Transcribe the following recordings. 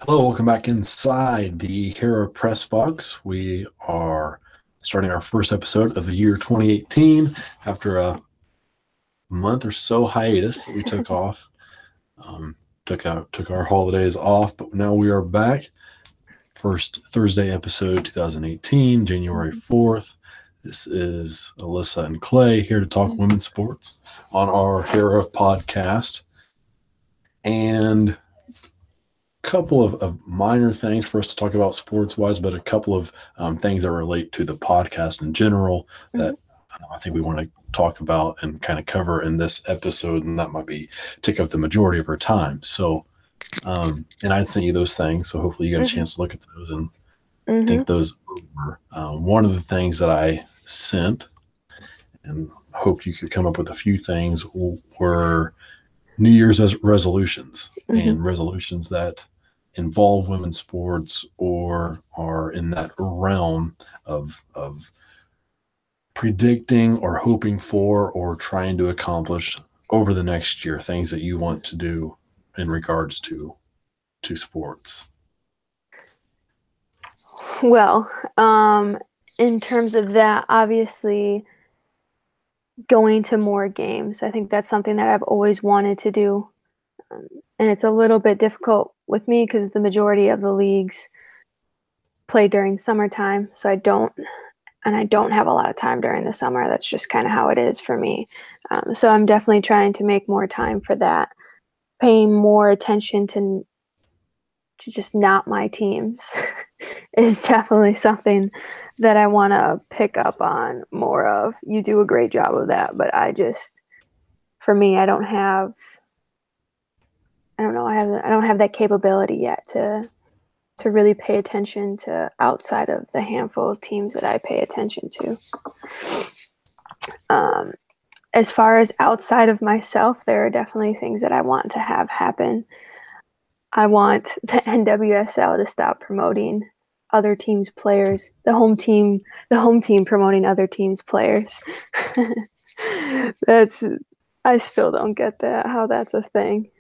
Hello, welcome back inside the Hera Press Box. We are starting our first episode of the year 2018 after a month or so hiatus that we took off. Took our holidays off, but now we are back. First Thursday episode 2018, January 4th. This is Alyssa and Clay here to talk women's sports on our Hera podcast. And couple of minor things for us to talk about sports wise, but a couple of things that relate to the podcast in general that I think we want to talk about and kind of cover in this episode, and that might be take up the majority of our time. So, and I sent you those things, so hopefully you got a chance to look at those and think those over. One of the things that I sent and hoped you could come up with a few things were New Year's resolutions and resolutions that involve women's sports or are in that realm of predicting or hoping for or trying to accomplish over the next year, things that you want to do in regards to sports. Well, in terms of that, obviously going to more games. I think that's something that I've always wanted to do. And it's a little bit difficult with me because the majority of the leagues play during summertime. So I don't have a lot of time during the summer. That's just kind of how it is for me. So I'm definitely trying to make more time for that, paying more attention to just not my teams is definitely something that I want to pick up on more of. You do a great job of that, but for me, I don't have that capability yet to really pay attention to outside of the handful of teams that I pay attention to. As far as outside of myself, there are definitely things that I want to have happen. I want the NWSL to stop promoting other teams' players, the home team promoting other teams' players. I still don't get that, how that's a thing.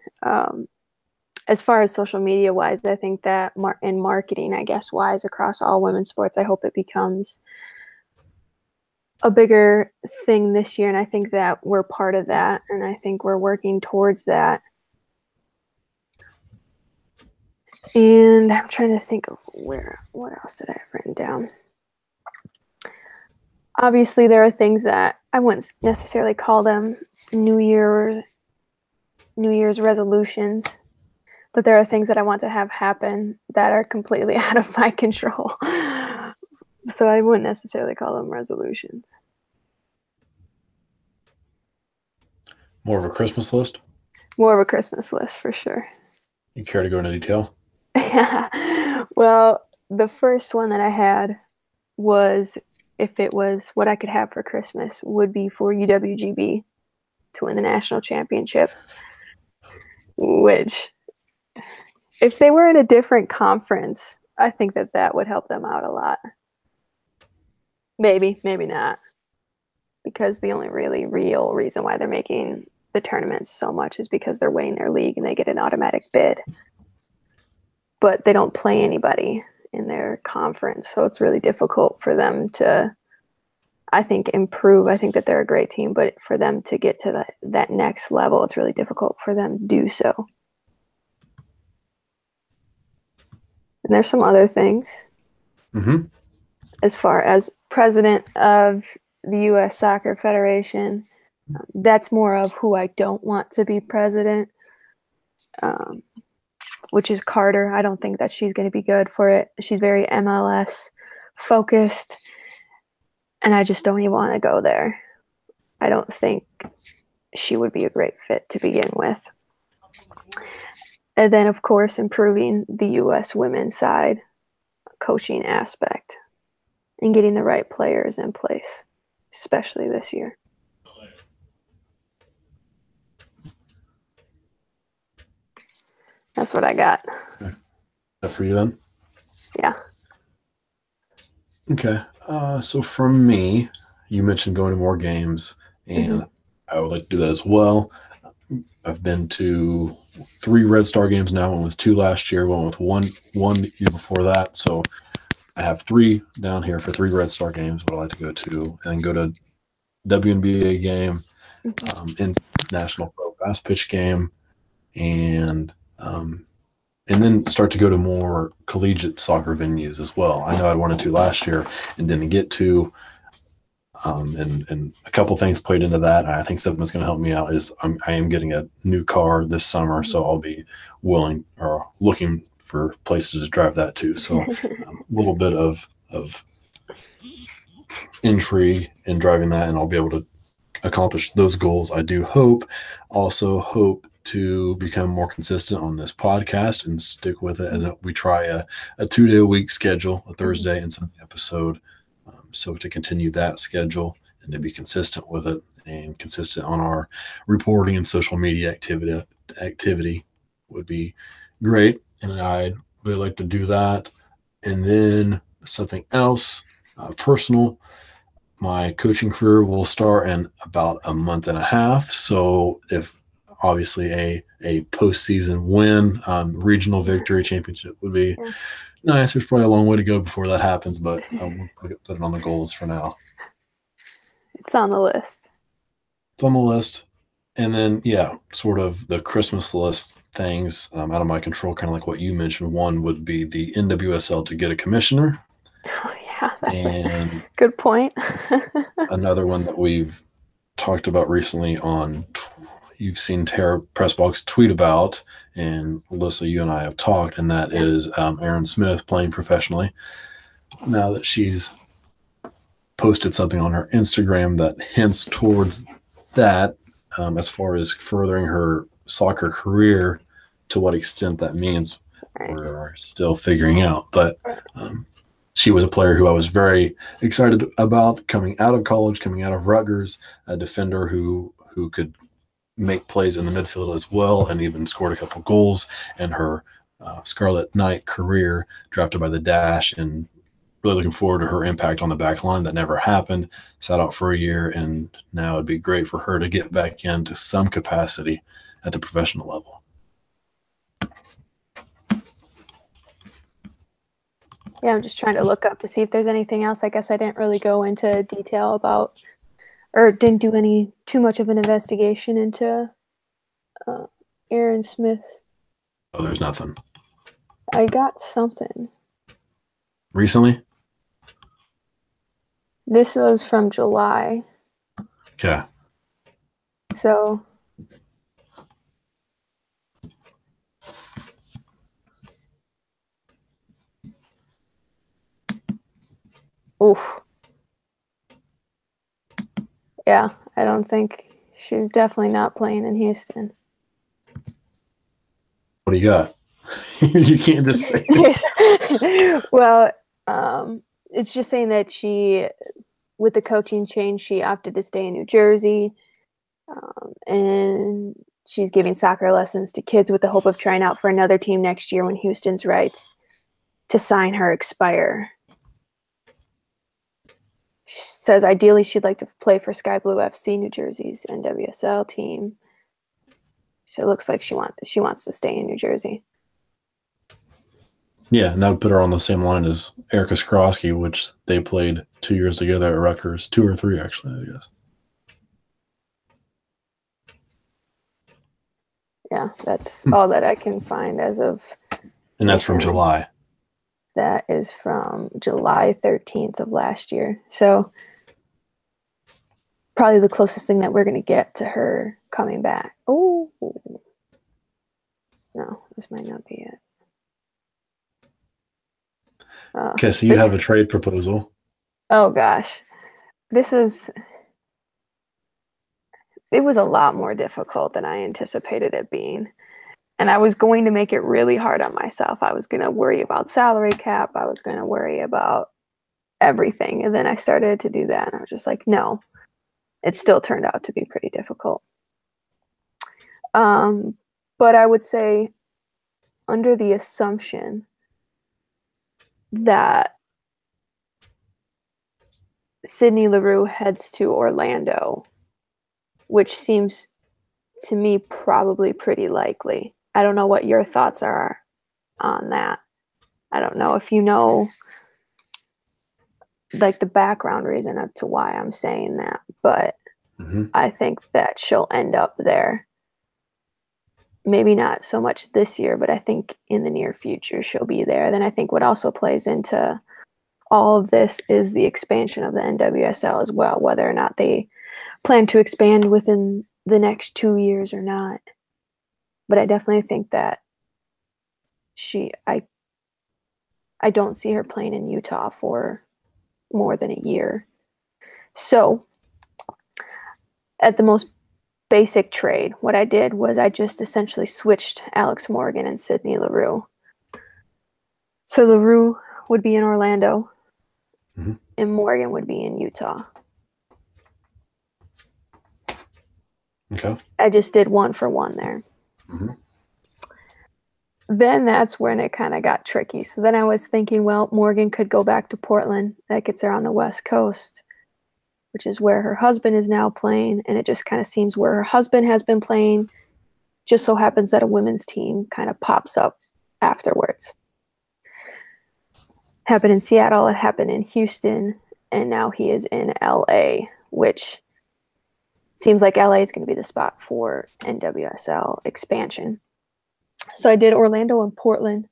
As far as social media wise, I think that in marketing, I guess, wise across all women's sports, I hope it becomes a bigger thing this year. And I think that we're part of that. And I think we're working towards that. And I'm trying to think of what else did I have written down? Obviously, there are things that I wouldn't necessarily call them New Year's resolutions, but there are things that I want to have happen that are completely out of my control. So I wouldn't necessarily call them resolutions. More of a Christmas list? More of a Christmas list, for sure. You care to go into detail? Well, the first one that I had was, if it was what I could have for Christmas, would be for UWGB to win the national championship, which, if they were in a different conference, I think that would help them out a lot. Maybe not. Because the only really real reason why they're making the tournament so much is because they're winning their league and they get an automatic bid. But they don't play anybody in their conference, so it's really difficult for them to, I think, improve. I think that they're a great team, but for them to get to that next level, it's really difficult for them to do so. And there's some other things. As far as president of the U.S. Soccer Federation, that's more of who I don't want to be president, which is Carter. I don't think that she's going to be good for it. She's very MLS focused, and I just don't even want to go there. I don't think she would be a great fit to begin with. And then, of course, improving the U.S. women's side coaching aspect and getting the right players in place, especially this year. That's what I got. Okay. That for you then? Yeah. Okay. So for me, you mentioned going to more games, and I would like to do that as well. I've been to 3 Red Star games now. Went with 2 last year. Went with one year before that. So I have 3 down here for 3 Red Star games. What I like to go to, and then go to WNBA game, in National Pro Fast Pitch game, and then start to go to more collegiate soccer venues as well. I know I wanted to last year and didn't get to. And a couple things played into that. I think something that's going to help me out is I am getting a new car this summer, so I'll be willing or looking for places to drive that to. So a little bit of intrigue in driving that, and I'll be able to accomplish those goals. I do hope. Also hope to become more consistent on this podcast and stick with it. And we try a 2-day a week schedule, a Thursday and Sunday episode. So to continue that schedule and to be consistent with it and consistent on our reporting and social media activity would be great. And I'd really like to do that. And then something else, personal. My coaching career will start in about a month and a half. So if obviously a postseason win, regional victory championship would be nice. There's probably a long way to go before that happens, but we'll put it on the goals for now. It's on the list. It's on the list. And then, sort of the Christmas list things out of my control, kind of like what you mentioned. One would be the NWSL to get a commissioner. Oh, yeah, that's a good point. Another one that we've talked about recently you've seen Hera Pressbox tweet about, and Alyssa, you and I have talked, and that is Erin Smith playing professionally. Now that she's posted something on her Instagram that hints towards that, as far as furthering her soccer career, to what extent that means, we're still figuring out. But she was a player who I was very excited about coming out of college, coming out of Rutgers, a defender who could make plays in the midfield as well, and even scored a couple goals in her Scarlet Knight career, drafted by the Dash, and really looking forward to her impact on the back line. That never happened. Sat out for a year, and now it'd be great for her to get back into some capacity at the professional level. Yeah, I'm just trying to look up to see if there's anything else. I guess I didn't really go into detail about, or didn't do too much of an investigation into Erin Smith. Oh, there's nothing. I got something. Recently? This was from July. Okay. So oof. Yeah, I don't think she's definitely not playing in Houston. What do you got? You can't just say it. Well, it's just saying that with the coaching change, she opted to stay in New Jersey, and she's giving soccer lessons to kids with the hope of trying out for another team next year when Houston's rights to sign her expire. She says ideally she'd like to play for Sky Blue FC, New Jersey's NWSL team. It looks like she wants to stay in New Jersey. Yeah, and that would put her on the same line as Erica Skrosky, which they played 2 years together at Rutgers. 2 or 3, actually, I guess. Yeah, that's all that I can find as of. And that's from July. That is from July 13th of last year. So probably the closest thing that we're going to get to her coming back. Oh, no, this might not be it. Okay, so you have a trade proposal. Oh, gosh. It was a lot more difficult than I anticipated it being. And I was going to make it really hard on myself. I was going to worry about salary cap. I was going to worry about everything. And then I started to do that. And I was just like, no. It still turned out to be pretty difficult. But I would say under the assumption that Sydney Leroux heads to Orlando, which seems to me, probably pretty likely. I don't know what your thoughts are on that. I don't know if you know like the background reason as to why I'm saying that, but I think that she'll end up there. Maybe not so much this year, but I think in the near future she'll be there. Then I think what also plays into all of this is the expansion of the NWSL as well, whether or not they plan to expand within the next 2 years or not. But I definitely think that I don't see her playing in Utah for more than a year. So at the most basic trade, what I did was I just essentially switched Alex Morgan and Sydney Leroux. So Leroux would be in Orlando, and Morgan would be in Utah. Okay. I just did 1-for-1 there. Then that's when it kind of got tricky. So then I was thinking, well, Morgan could go back to Portland. That gets her on the West Coast, which is where her husband is now playing. And it just kind of seems where her husband has been playing, just so happens that a women's team kind of pops up afterwards. Happened in Seattle, it happened in Houston, and now he is in LA, which seems like LA is going to be the spot for NWSL expansion. So I did Orlando and Portland,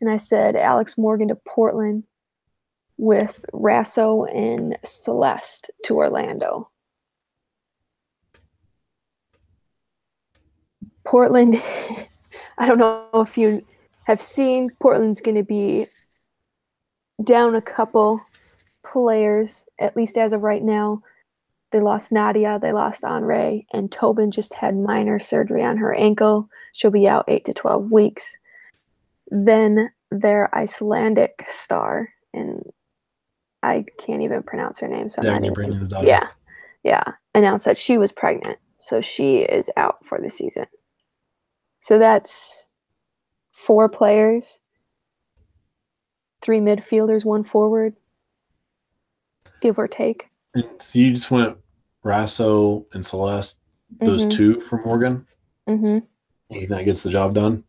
and I said Alex Morgan to Portland with Rasso and Celeste to Orlando. Portland, I don't know if you have seen, Portland's going to be down a couple players, at least as of right now. They lost Nadia, they lost Henri, and Tobin just had minor surgery on her ankle. She'll be out 8 to 12 weeks. Then their Icelandic star, and I can't even pronounce her name. So yeah, announced that she was pregnant. So she is out for the season. So that's 4 players, 3 midfielders, 1 forward, give or take. So you just went Rasso and Celeste, those 2 for Morgan? You think that gets the job done?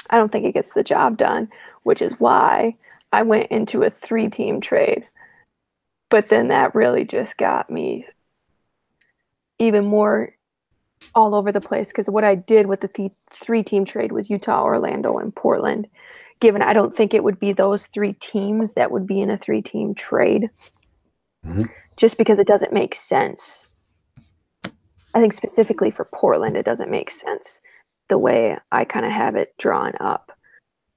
I don't think it gets the job done, which is why I went into a 3-team trade. But then that really just got me even more all over the place, because what I did with the 3-team trade was Utah, Orlando, and Portland, given I don't think it would be those 3 teams that would be in a 3-team trade. Just because it doesn't make sense. I think specifically for Portland, it doesn't make sense the way I kind of have it drawn up.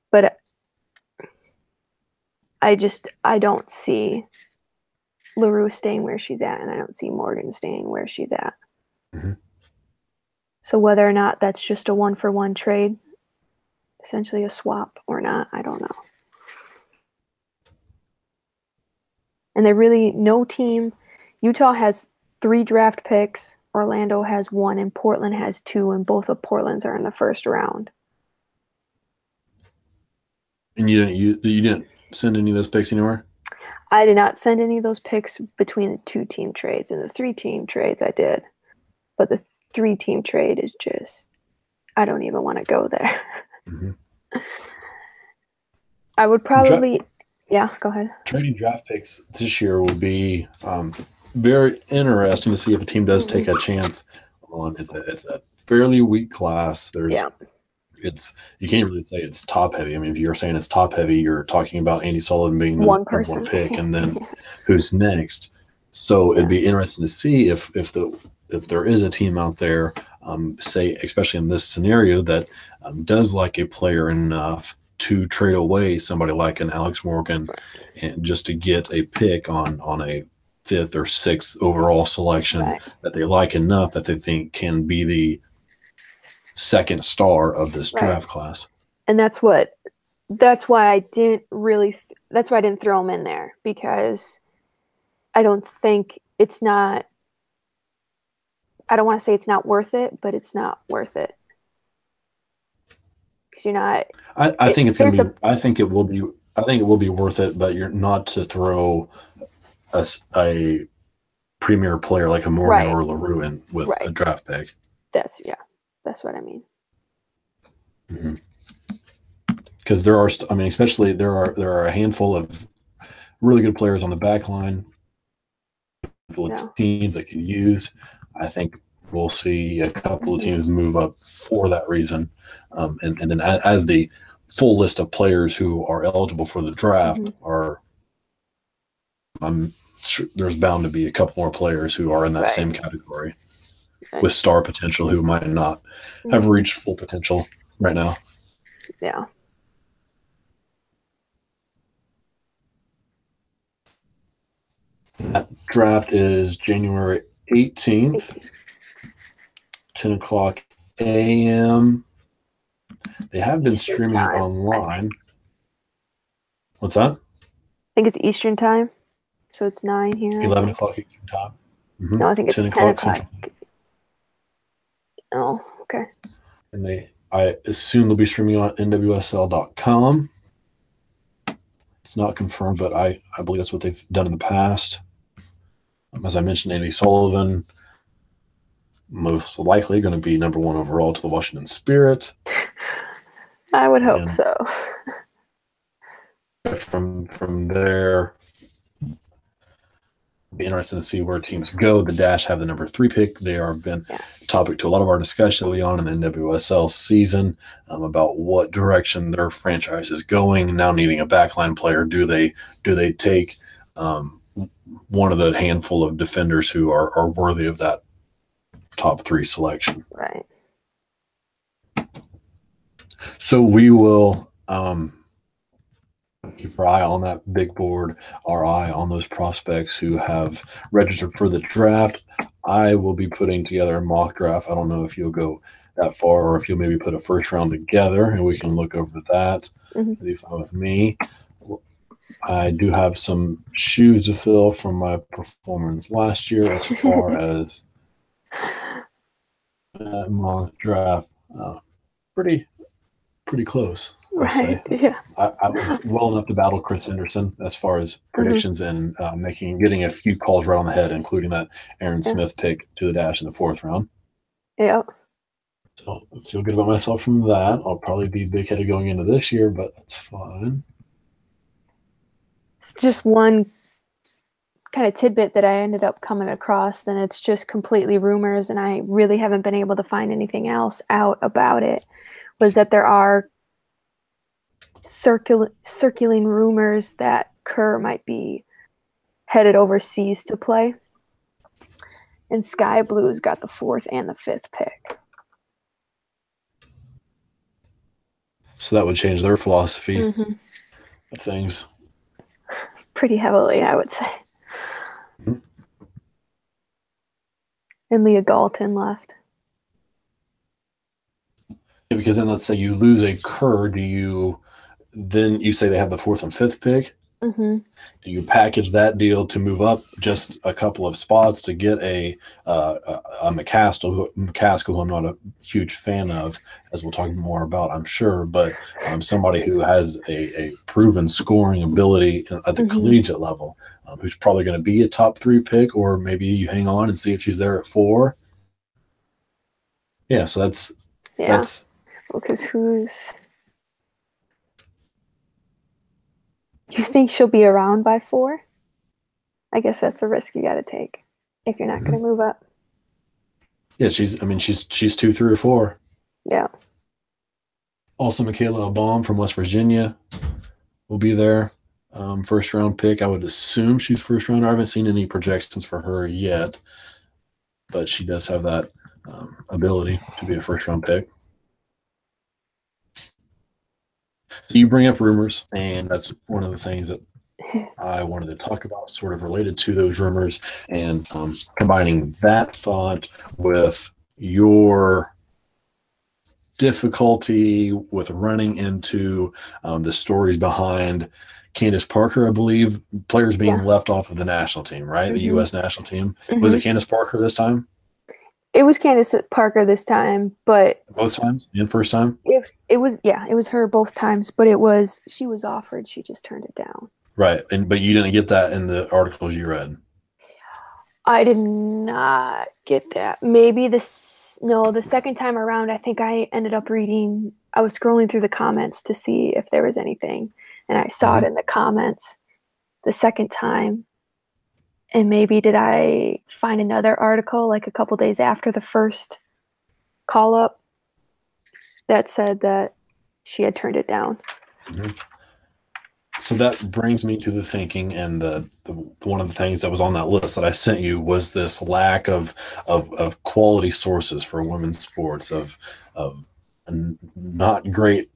But I don't see Leroux staying where she's at, and I don't see Morgan staying where she's at. So whether or not that's just a 1-for-1 trade, essentially a swap or not, I don't know. And they really, no team, Utah has 3 draft picks, Orlando has 1, and Portland has 2, and both of Portland's are in the first round. And you didn't send any of those picks anywhere? I did not send any of those picks between the 2-team trades, and the 3-team trades I did. But the 3-team trade is just, I don't even want to go there. I would probably... Yeah, go ahead. Trading draft picks this year will be very interesting to see if a team does take a chance on. It's a fairly weak class. You can't really say it's top heavy. I mean, if you're saying it's top heavy, you're talking about Andy Sullivan being the one person pick, and then who's next. So it'd be interesting to see if there is a team out there, say especially in this scenario, that does like a player enough to trade away somebody like an Alex Morgan, and just to get a pick on a 5th or 6th overall selection that they like enough that they think can be the second star of this draft class. And that's why I didn't throw him in there, because I don't think it's not, I don't want to say it's not worth it, but it's not worth it. You're not. I think it's gonna be. I think it will be worth it, but you're not to throw a premier player like a Morgan or Leroux in with a draft pick. That's what I mean. Because there are, especially there are a handful of really good players on the back line. Teams that can use. I think we'll see a couple of teams move up for that reason, and then as the full list of players who are eligible for the draft are, I'm sure there's bound to be a couple more players who are in that same category with star potential who might not have reached full potential right now. Yeah. That draft is January 18th, 10 o'clock a.m. They have been streaming it online. What's that? I think it's Eastern time, so it's 9 here. 11 o'clock Eastern time. No, I think it's 10 o'clock. Central. Oh, okay. And I assume they'll be streaming on NWSL.com. It's not confirmed, but I believe that's what they've done in the past. As I mentioned, Andy Sullivan, most likely going to be number 1 overall to the Washington Spirit. I would hope so. From there, it'll be interesting to see where teams go. The Dash have the number 3 pick. They have been topic to a lot of our discussion early on in the NWSL season about what direction their franchise is going. Now needing a backline player, do they take one of the handful of defenders who are worthy of that top 3 selection? Right. So we will keep our eye on that big board, our eye on those prospects who have registered for the draft. I will be putting together a mock draft. I don't know if you'll go that far or if you'll maybe put a first round together and we can look over that. That'd be fine with me. I do have some shoes to fill from my performance last year as far as mock draft. Pretty close, I'll say. Yeah. I was well enough to battle Chris Henderson as far as predictions and getting a few calls right on the head, including that Aaron Smith pick to the Dash in the 4th round. Yeah. So I feel good about myself from that. I'll probably be big-headed going into this year, but that's fine. It's just one kind of tidbit that I ended up coming across, and it's just completely rumors, and I really haven't been able to find anything else out about it, was that there are circulating rumors that Kerr might be headed overseas to play. And Sky Blues got the 4th and the 5th pick. So that would change their philosophy of things. Pretty heavily, I would say. And Leah Galton left. Yeah, because then let's say you lose a Kerr, then you say they have the 4th and 5th pick? Do you package that deal to move up just a couple of spots to get a McCaskill, who I'm not a huge fan of, as we'll talk more about, I'm sure, but somebody who has a proven scoring ability at the collegiate level, who's probably going to be a top 3 pick, or maybe you hang on and see if she's there at 4. Yeah, so that's because who's... You think she'll be around by 4? I guess that's a risk you got to take if you're not going to move up. Yeah, she's 2, 3, or 4. Yeah. Also, Michaela Baum from West Virginia will be there. 1st round pick. I would assume she's 1st rounder. I haven't seen any projections for her yet, but she does have that ability to be a 1st round pick. So you bring up rumors, and that's one of the things that I wanted to talk about, sort of related to those rumors, and combining that thought with your difficulty with running into the stories behind Candace Parker, I believe, players being left off of the national team, right? The U.S. national team. Was it Candace Parker this time? It was Candace Parker this time, but both times? And first time? It was her both times, but she was offered, she just turned it down. Right. But you didn't get that in the articles you read. I did not get that. Maybe the second time around, I think I ended up reading, I was scrolling through the comments to see if there was anything, and I saw it in the comments the second time. And maybe did I find another article like a couple days after the first call up that said that she had turned it down. So that brings me to the thinking, and the one of the things that was on that list that I sent you was this lack of quality sources for women's sports, of not great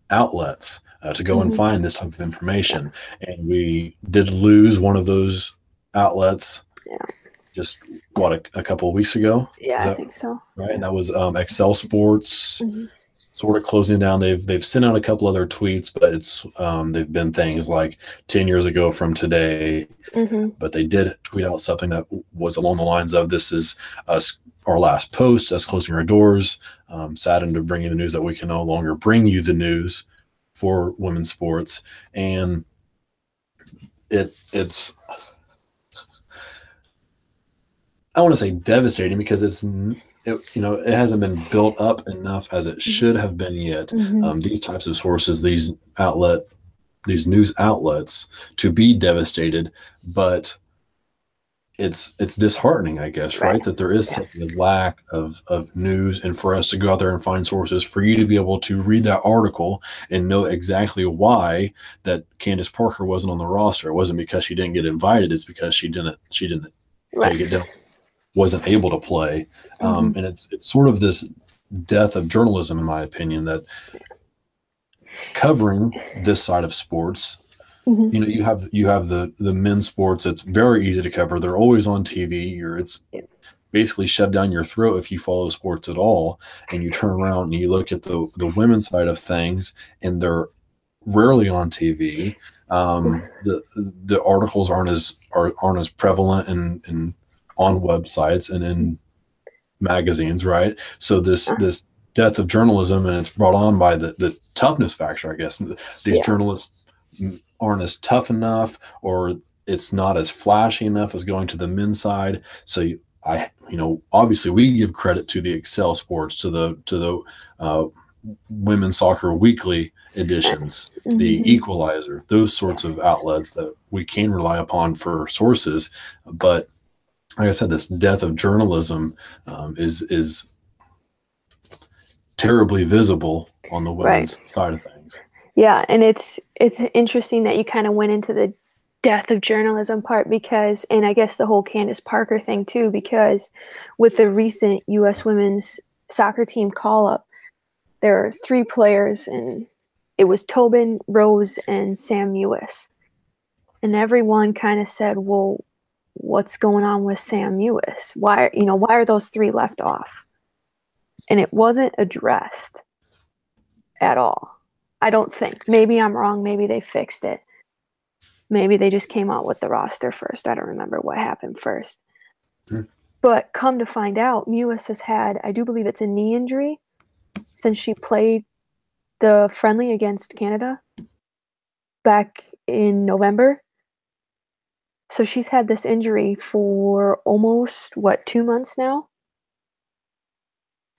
outlets to go and find this type of information. And we did lose one of those outlets just a couple of weeks ago. Yeah, I think so. Right, and that was Excel Sports. Sort of closing down. They've sent out a couple other tweets, but it's they've been things like 10 years ago from today. But they did tweet out something that was along the lines of, "This is us, our last post, us closing our doors. Saddened to bring you the news that we can no longer bring you the news for women's sports." And it's I want to say devastating, because it hasn't been built up enough as it should have been yet. These types of sources, these news outlets, to be devastated, but it's disheartening, I guess, right? That there is such a lack of news, and for us to go out there and find sources, for you to be able to read that article and know exactly why that Candace Parker wasn't on the roster. It wasn't because she didn't get invited; it's because she didn't take it down. Wasn't able to play. And it's sort of this death of journalism, in my opinion, that covering this side of sports, you have the men's sports. It's very easy to cover. They're always on TV, or it's basically shoved down your throat if you follow sports at all. And you turn around and you look at the women's side of things, and they're rarely on TV. The articles aren't as prevalent and on websites and in magazines, right? So this death of journalism, and it's brought on by the toughness factor, I guess. These journalists aren't as tough enough, or it's not as flashy enough as going to the men's side. So obviously we give credit to the Excel Sports, to the Women's Soccer Weekly editions, the Equalizer, those sorts of outlets that we can rely upon for sources. But like I said, this death of journalism is terribly visible on the women's side of things. Yeah, and it's interesting that you kind of went into the death of journalism part, because, and I guess the whole Candace Parker thing too, because with the recent U.S. women's soccer team call-up, there are 3 players, and it was Tobin, Rose, and Sam Mewis. And everyone kind of said, well, what's going on with Sam Mewis? Why are those 3 left off? And it wasn't addressed at all. I don't think. Maybe I'm wrong. Maybe they fixed it. Maybe they just came out with the roster first. I don't remember what happened first. But come to find out, Mewis has had, I do believe it's a knee injury since she played the friendly against Canada back in November. So she's had this injury for almost, 2 months now?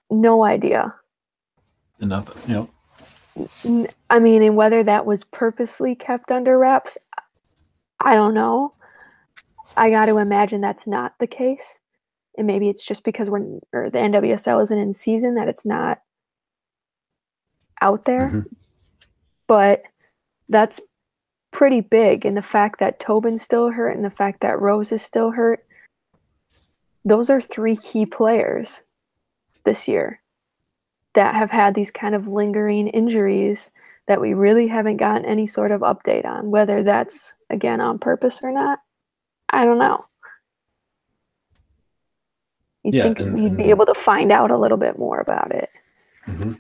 No idea. Nothing, I mean, and whether that was purposely kept under wraps, I don't know. I got to imagine that's not the case. And maybe it's just because the NWSL isn't in season that it's not out there. But that's pretty big. And the fact that Tobin's still hurt and the fact that Rose is still hurt, those are 3 key players this year that have had these kind of lingering injuries that we really haven't gotten any sort of update on. Whether that's, again, on purpose or not, I don't know. You'd think you'd be able to find out a little bit more about it. And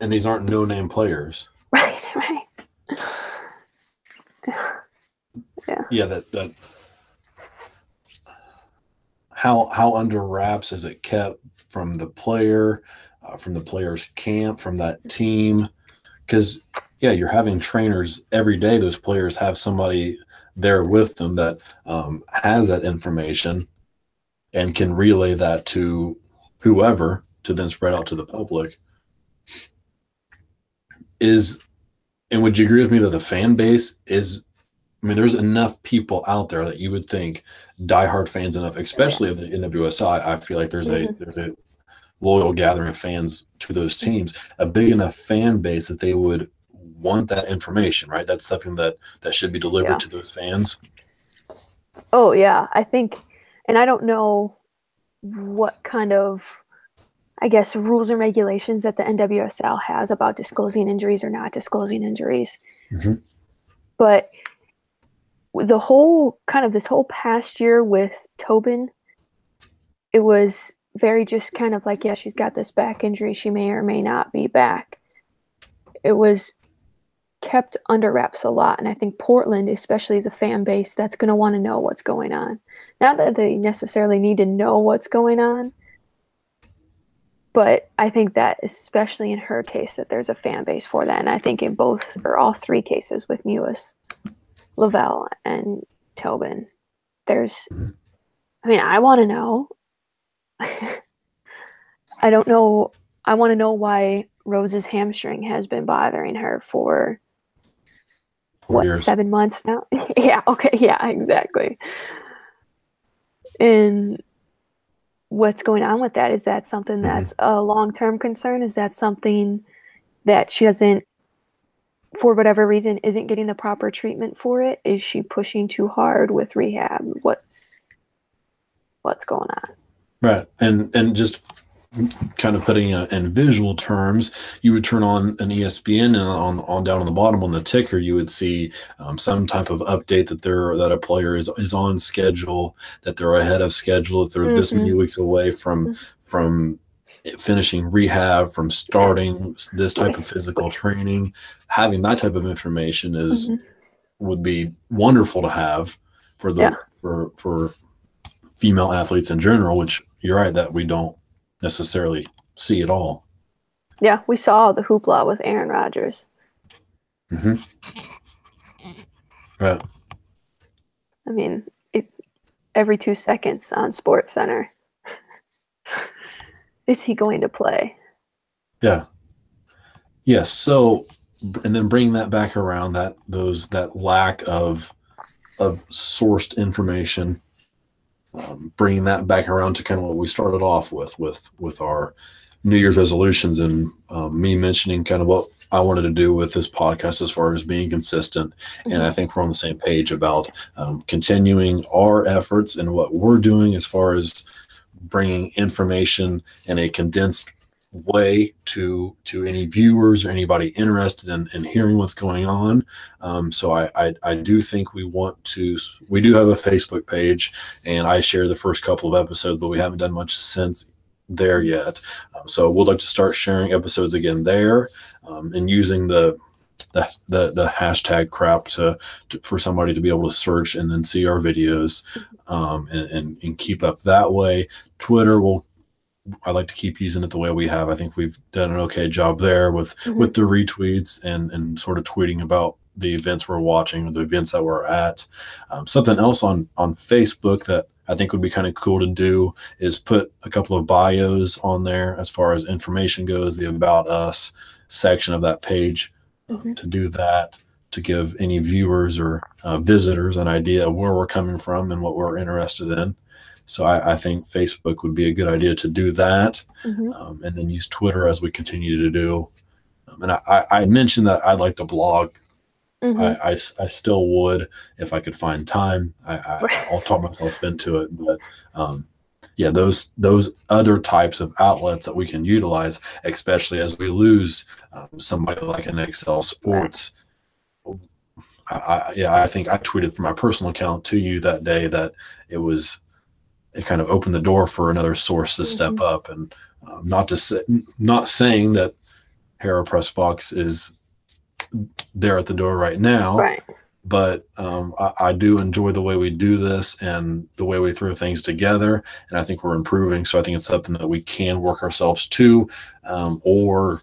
these aren't no-name players. Right. Yeah, that how under wraps is it kept from the player, from the player's camp, from that team? Because you're having trainers every day. Those players have somebody there with them that has that information and can relay that to whoever to then spread out to the public. And would you agree with me that the fan base is, I mean, there's enough people out there that you would think diehard fans enough, especially of the NWSL. I feel like there's a loyal gathering of fans to those teams, a big enough fan base that they would want that information, right? That's something that should be delivered to those fans. Oh, yeah. I think, and I don't know what kind of, I guess, rules and regulations that the NWSL has about disclosing injuries or not disclosing injuries. Mm-hmm. But the whole this whole past year with Tobin, it was very just kind of like, yeah, she's got this back injury. She may or may not be back. It was kept under wraps a lot. And I think Portland, especially as a fan base, that's going to want to know what's going on. Not that they necessarily need to know what's going on, but I think that especially in her case that there's a fan base for that. And I think in both or all three cases with Mewis, Lavelle, and Tobin, there's, I mean, I want to know. I don't know. I want to know why Rose's hamstring has been bothering her for 4 years. 7 months now? Yeah, okay, yeah, exactly. And what's going on with that? Is that something that's a long-term concern? Is that something that she doesn't, for whatever reason, isn't getting the proper treatment for it? Is she pushing too hard with rehab? What's going on? Right. And just kind of putting it in visual terms, you would turn on an ESPN and on down on the bottom on the ticker, you would see some type of update that a player is on schedule, that they're ahead of schedule, that they're this many weeks away from finishing rehab, from starting this type of physical training. Having that type of information would be wonderful to have for female athletes in general, which you're right that we don't necessarily see at all. Yeah, we saw the hoopla with Aaron Rodgers. Right. I mean, every 2 seconds on Sports Center. Is he going to play? Yeah. Yes. So, and then bringing that back around, that lack of sourced information, bringing that back around to kind of what we started off with our New Year's resolutions, and me mentioning kind of what I wanted to do with this podcast as far as being consistent. And I think we're on the same page about continuing our efforts and what we're doing as far as bringing information in a condensed way to any viewers or anybody interested in hearing what's going on. So I do think we do have a Facebook page, and I share the first couple of episodes, but we haven't done much since there yet. So we'd like to start sharing episodes again there, and using the hashtag crap for somebody to be able to search and then see our videos, and keep up that way. Twitter I like to keep using it the way we have. I think we've done an okay job there with the retweets and sort of tweeting about the events we're watching or the events that we're at. Something else on Facebook that I think would be kind of cool to do is put a couple of bios on there as far as information goes, the About Us section of that page, to do that, to give any viewers or visitors an idea of where we're coming from and what we're interested in. So I think Facebook would be a good idea to do that, and then use Twitter as we continue to do. And I mentioned that I'd like to blog. I still would if I could find time. I'll talk myself into it, but yeah, those other types of outlets that we can utilize, especially as we lose somebody like an XL Sports. I think I tweeted from my personal account to you that day that it kind of opened the door for another source to step up, and not saying that Hera Press Box is there at the door right now, but I do enjoy the way we do this and the way we throw things together, and I think we're improving. So I think it's something that we can work ourselves to, or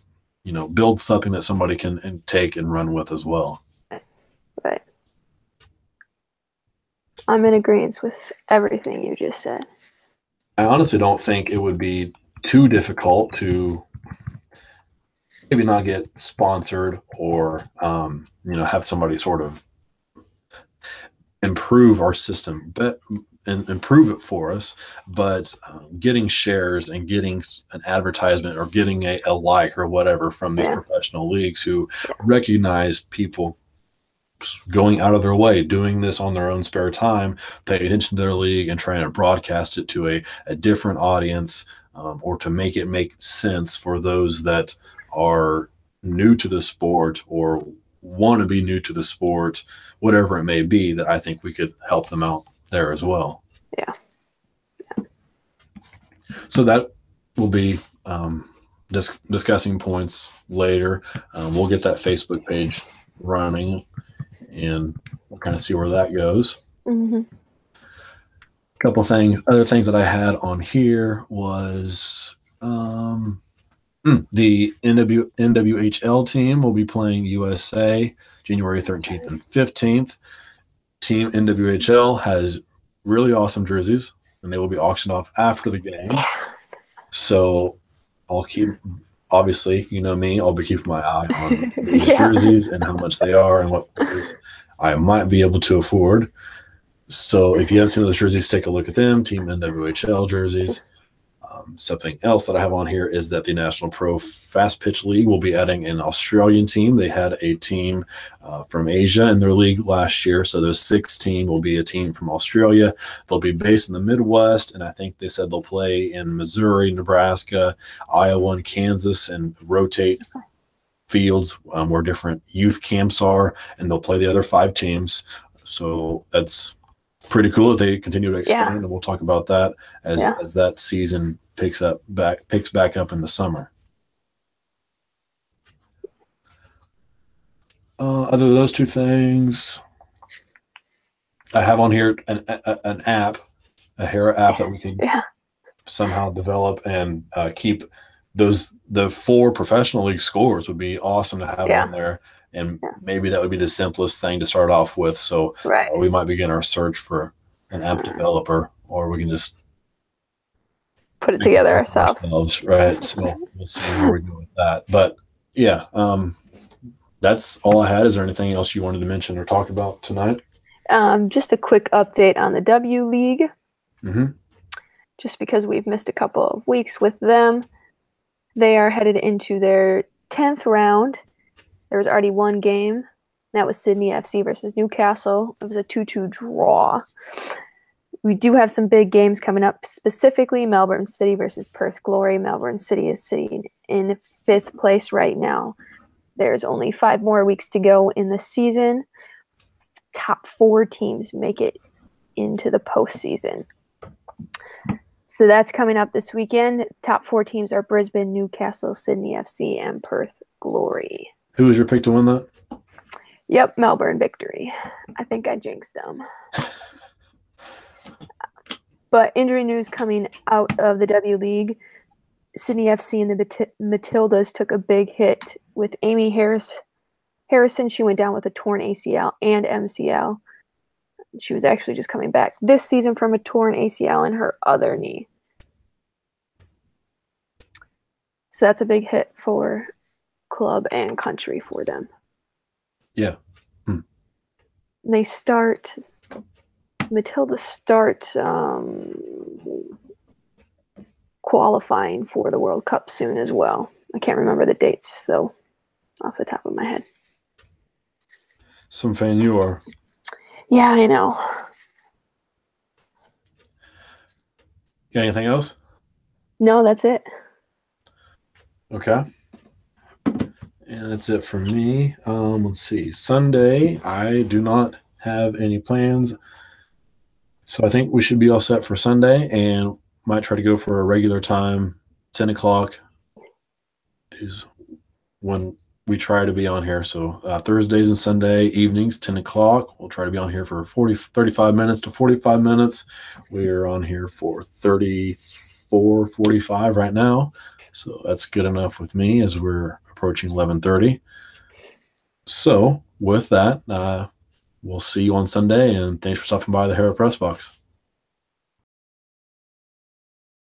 build something that somebody can take and run with as well. Right. I'm in agreement with everything you just said. I honestly don't think it would be too difficult to maybe not get sponsored or have somebody sort of improve our system, but and improve it for us. But getting shares and getting an advertisement or getting a like or whatever from these professional leagues who recognize people going out of their way, doing this on their own spare time, paying attention to their league and trying to broadcast it to a different audience, or to make it make sense for those that are new to the sport or want to be new to the sport, whatever it may be, that I think we could help them out there as well. Yeah. So that will be discussing points later. We'll get that Facebook page running and we'll kind of see where that goes. Mm-hmm. A couple things, other things that I had on here was the NWHL team will be playing USA January 13th and 15th. Team NWHL has really awesome jerseys, and they will be auctioned off after the game. So I'll keep, obviously, you know me, I'll be keeping my eye on these jerseys and how much they are and what I might be able to afford. So if you haven't seen those jerseys, take a look at them. Team NWHL jerseys. Something else that I have on here is that the National Pro Fast Pitch League will be adding an Australian team. They had a team from Asia in their league last year, so those 6 team will be a team from Australia. They'll be based in the Midwest, and I think they said they'll play in Missouri, Nebraska, Iowa, and Kansas, and rotate fields where different youth camps are, and they'll play the other 5 teams. So that's pretty cool that they continue to expand, and we'll talk about that as that season picks back up in the summer. Other than those 2 things, I have on here an app, a Hera app that we can somehow develop and keep the 4 professional league scores. Would be awesome to have on there. And maybe that would be the simplest thing to start off with. So we might begin our search for an app developer, or we can just put it together ourselves. Right. So we'll see where we go with that. But yeah, that's all I had. Is there anything else you wanted to mention or talk about tonight? Just a quick update on the W League. Mm-hmm. Just because we've missed a couple of weeks with them. They are headed into their 10th round. There was already 1 game. That was Sydney FC versus Newcastle. It was a 2-2 draw. We do have some big games coming up, specifically Melbourne City versus Perth Glory. Melbourne City is sitting in 5th place right now. There's only 5 more weeks to go in the season. Top 4 teams make it into the postseason. So that's coming up this weekend. Top 4 teams are Brisbane, Newcastle, Sydney FC, and Perth Glory. Who was your pick to win that? Yep, Melbourne victory. I think I jinxed them. But injury news coming out of the W League. Sydney FC and the Matildas took a big hit with Amy Harrison. She went down with a torn ACL and MCL. She was actually just coming back this season from a torn ACL in her other knee. So that's a big hit for club and country for them. Yeah. Matilda start qualifying for the World Cup soon as well. I can't remember the dates, though, off the top of my head. Some fan you are. Yeah, I know. Got anything else? No, that's it. Okay. And that's it for me. Let's see. Sunday, I do not have any plans. So I think we should be all set for Sunday, and might try to go for a regular time. 10 o'clock is when we try to be on here. So Thursdays and Sunday evenings, 10 o'clock. We'll try to be on here for 35 minutes to 45 minutes. We are on here for 34, 45 right now. So that's good enough with me as we're approaching 11:30. So with that, we'll see you on Sunday, and thanks for stopping by the Hera Press Box.